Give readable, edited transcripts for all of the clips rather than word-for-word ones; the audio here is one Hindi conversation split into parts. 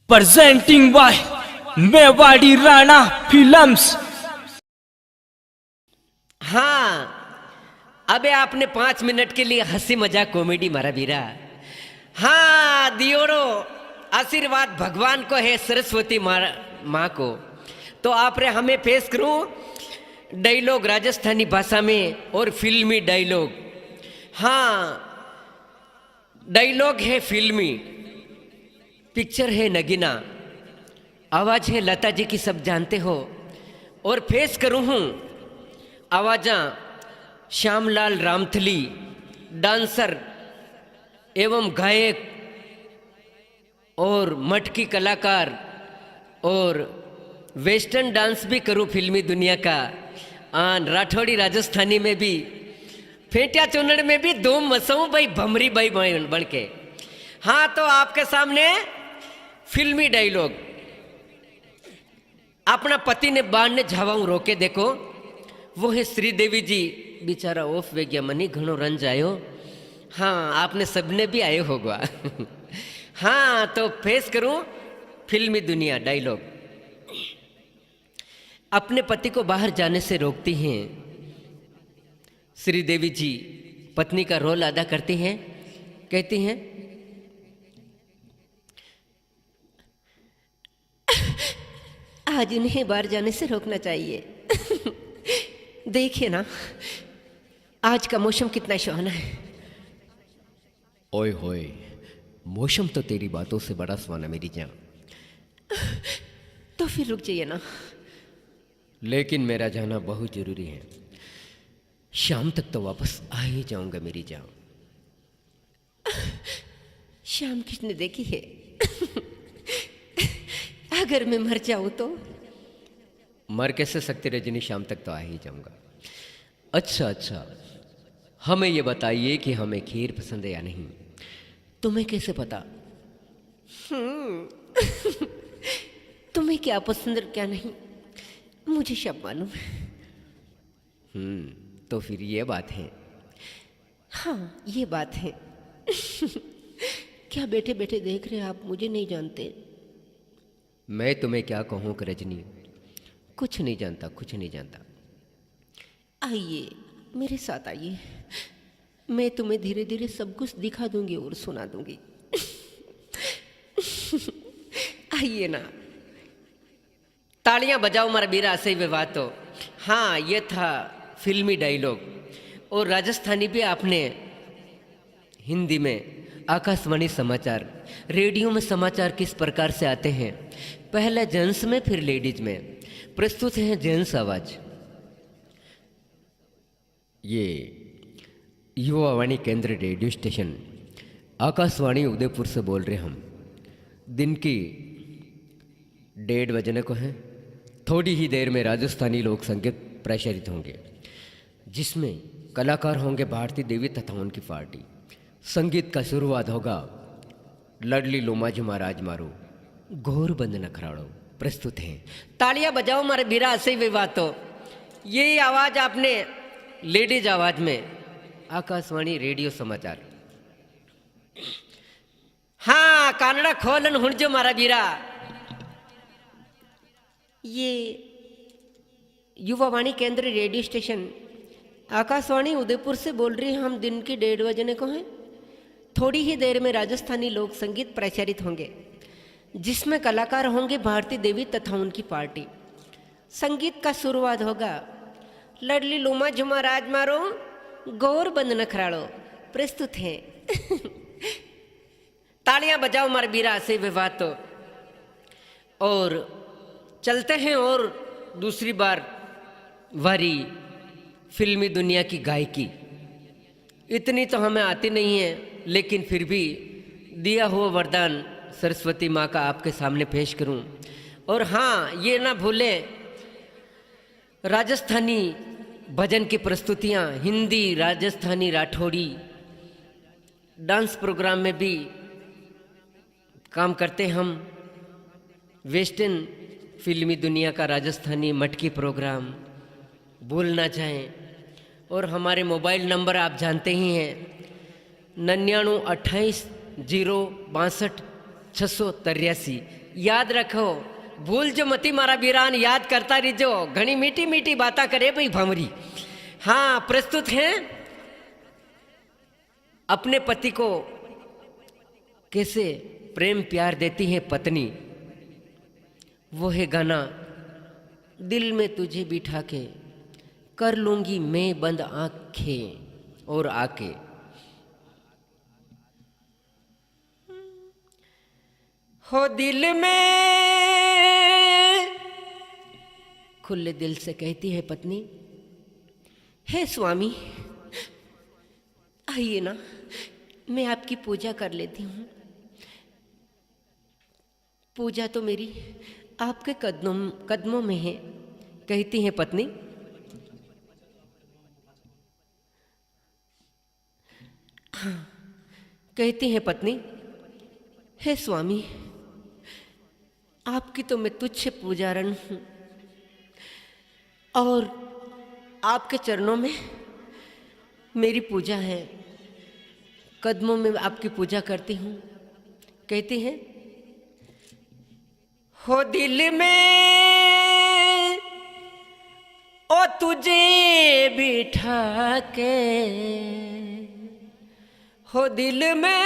presenting by Mewari Rana films. हाँ, अबे आपने 5 मिनट के लिए हंसी मजाक कॉमेडी मारा बीरा। हाँ दियोरो, आशीर्वाद भगवान को है, सरस्वती माँ को। तो आप रे हमें पेश करूं डायलॉग राजस्थानी भाषा में और फिल्मी डायलॉग। हाँ, डायलॉग है फिल्मी, पिक्चर है नगीना, आवाज़ है लता जी की, सब जानते हो। और पेश करूं हूँ आवाज़ा श्यामलाल रामथली, डांसर एवं गायक और मटकी कलाकार, और वेस्टर्न डांस भी करूं फिल्मी दुनिया का, राठौड़ी राजस्थानी में भी, फेंटिया चुनड़ में भी धूम मचाऊं भाई, भमरी भाई बन के। हाँ, तो आपके सामने फिल्मी डायलॉग। अपना पति ने बाण ने झावाऊं रोके देखो, वो है श्रीदेवी जी, बेचारा ऑफ वे गया, मनी घणो रंज आयो। हाँ, आपने सबने भी आए होगा। हाँ, तो पेश करूं फिल्मी दुनिया डायलॉग। अपने पति को बाहर जाने से रोकती हैं श्रीदेवी जी, पत्नी का रोल अदा करती हैं। कहती हैं, आज इन्हें बाहर जाने से रोकना चाहिए। देखिए ना, आज का मौसम कितना सुहाना है। ओए होए, मौसम तो तेरी बातों से बड़ा सुहाना मेरी जान। तो फिर रुक जाइए ना। लेकिन मेरा जाना बहुत जरूरी है, शाम तक तो वापस आ ही जाऊंगा मेरी जान। शाम किसने देखी है? अगर मैं मर जाऊं तो? मर कैसे सकती रजनी, शाम तक तो आ ही जाऊंगा। अच्छा, हमें ये बताइए कि हमें खीर पसंद है या नहीं। तुम्हें कैसे पता? तुम्हें क्या पसंद और क्या नहीं, मुझे सब मालूम है। तो फिर ये बात है। हाँ, ये बात है। क्या बैठे बैठे देख रहे आप, मुझे नहीं जानते? मैं तुम्हें क्या कहूँ रजनी, कुछ नहीं जानता, कुछ नहीं जानता। आइए मेरे साथ आइए, मैं तुम्हें धीरे धीरे सब कुछ दिखा दूंगी और सुना दूंगी। आइए ना, तालियां बजाओ मारा बीरा, सही विवाह तो। हाँ, ये था फिल्मी डायलॉग। और राजस्थानी भी आपने, हिंदी में आकाशवाणी समाचार, रेडियो में समाचार किस प्रकार से आते हैं, पहले जेंट्स में फिर लेडीज में। प्रस्तुत है जेंट्स आवाज। ये युवावाणी केंद्र रेडियो स्टेशन आकाशवाणी उदयपुर से बोल रहे हम। दिन की 1:30 बजने को है। थोड़ी ही देर में राजस्थानी लोक संगीत प्रसारित होंगे, जिसमें कलाकार होंगे भारती देवी तथा उनकी पार्टी। संगीत का शुरुआत होगा लडली लोमा जुमा राज मारो, घोर बंद नखराड़ो। प्रस्तुत हैं, तालियां बजाओ मारे बीरा, सही विवाह तो। ये आवाज आपने लेडीज आवाज में, आकाशवाणी रेडियो समाचार। हाँ, कानड़ा खोलन हुणजो मारा बीरा। ये युवावाणी केंद्र रेडियो स्टेशन आकाशवाणी उदयपुर से बोल रही हैं हम। दिन की 1:30 बजने को हैं। थोड़ी ही देर में राजस्थानी लोक संगीत प्रसारित होंगे, जिसमें कलाकार होंगे भारती देवी तथा उनकी पार्टी। संगीत का शुरुआत होगा लडली लोमा झुमा राज मारो, गौर बंद नखराड़ो। प्रस्तुत हैं। तालियां बजाओ मार बीरा, से विवाह तो। और चलते हैं और दूसरी बार वारी फिल्मी दुनिया की गायकी। इतनी तो हमें आती नहीं है, लेकिन फिर भी दिया हुआ वरदान सरस्वती माँ का आपके सामने पेश करूं। और हाँ, ये ना भूलें, राजस्थानी भजन की प्रस्तुतियाँ, हिंदी, राजस्थानी, राठौड़ी डांस प्रोग्राम में भी काम करते हम। वेस्टर्न फिल्मी दुनिया का राजस्थानी मटकी प्रोग्राम भूल ना जाएं। और हमारे मोबाइल नंबर आप जानते ही हैं, 99 28 0 62 683। याद रखो, भूल जो मती मारा बीरान, याद करता रहिजो। घनी मीठी मीठी बातें करे भाई भंवरी। हाँ, प्रस्तुत हैं अपने पति को कैसे प्रेम प्यार देती है पत्नी। वो है गाना, दिल में तुझे बिठा के कर लूंगी मैं बंद आंखें और आके। हो दिल में, खुले दिल से कहती है पत्नी, हे स्वामी आइए ना, मैं आपकी पूजा कर लेती हूँ। पूजा तो मेरी आपके कदमों में है। कहती है पत्नी, हाँ, कहती है पत्नी, हे स्वामी आपकी तो मैं तुच्छ पूजारन हूँ और आपके चरणों में मेरी पूजा है, कदमों में आपकी पूजा करती हूँ। कहती है, हो दिल में ओ तुझे बिठा के, हो दिल में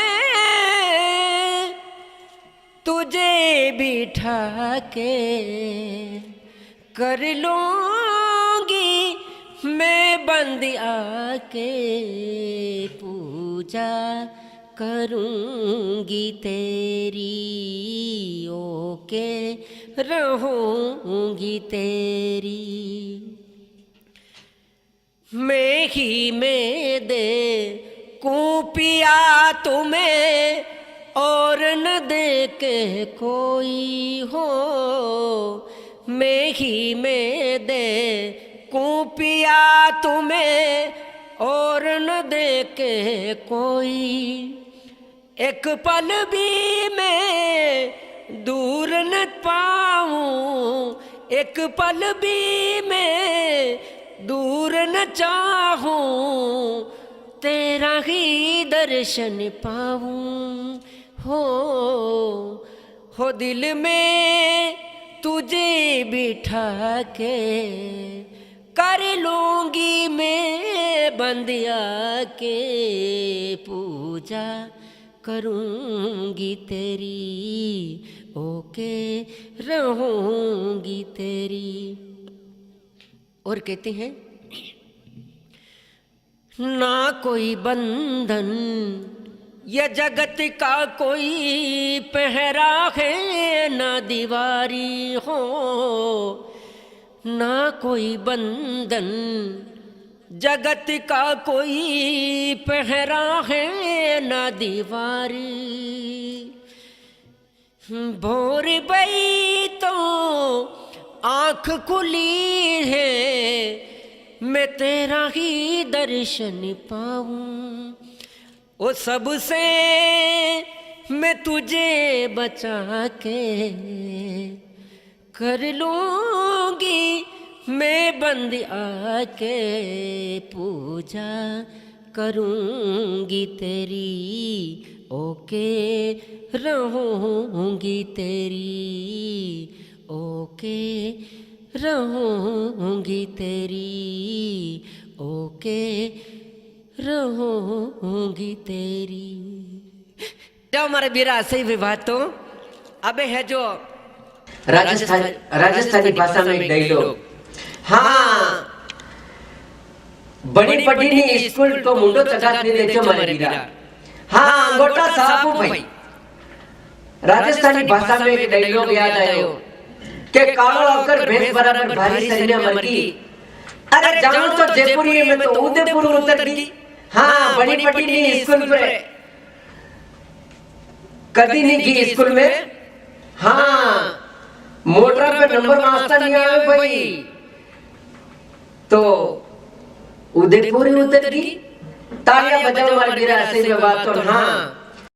तुझे बिठा के कर लूंगी मैं बंद आके पूजा करूंगी तेरी, ओके रहूंगी तेरी। मैं ही में दे कूपिया तुम्हें और न दे के कोई हो, मैं ही में दे कूपिया तुम्हें और न दे के कोई। एक पल भी मैं दूर न पाऊं, एक पल भी मैं दूर न चाहूं, तेरा ही दर्शन पाऊं। हो दिल में तुझे बिठा के कर लूंगी मैं बंदिया के पूजा करूंगी तेरी, ओके रहूंगी तेरी। और कहते हैं, ना कोई बंधन ये जगत का कोई पहरा है, ना दीवारी हो, ना कोई बंधन जगत का कोई पहरा है, ना दीवारी। भोर भई तो आँख खुली है, मैं तेरा ही दर्शन पाऊं। ओ सबसे मैं तुझे बचा के कर लूंगी मैं बंद आके पूजा करूंगी तेरी, ओके रहूंगी तेरी, ओके रहूंगी तेरी, ओके रहूंगी तेरी। जो हमारे बीरा सही विवाह तो अबे है जो राजस्थानी भाषा में एक डायलॉग। हाँ, बड़ी पड़ी स्कूल तो मुंडो चकात दे जो मारे बीरा। हाँ, अंगोटा साहब भाई राजस्थानी भाषा में एक डायलॉग याद आयो के कालो अगर भैंस बराबर भारी सैन्य मर गई, अरे जाऊं तो जयपुरी में तो उदयपुर उतर गई। हाँ, बड़ी पड़ी स्कूल पे कदी नहीं की स्कूल में। हाँ, मोटर पे नंबर मास्टर नहीं आवे भाई तो उदयपुर उतर गई। तालियां बजाओ हमारे बीरा से बात तो। हाँ,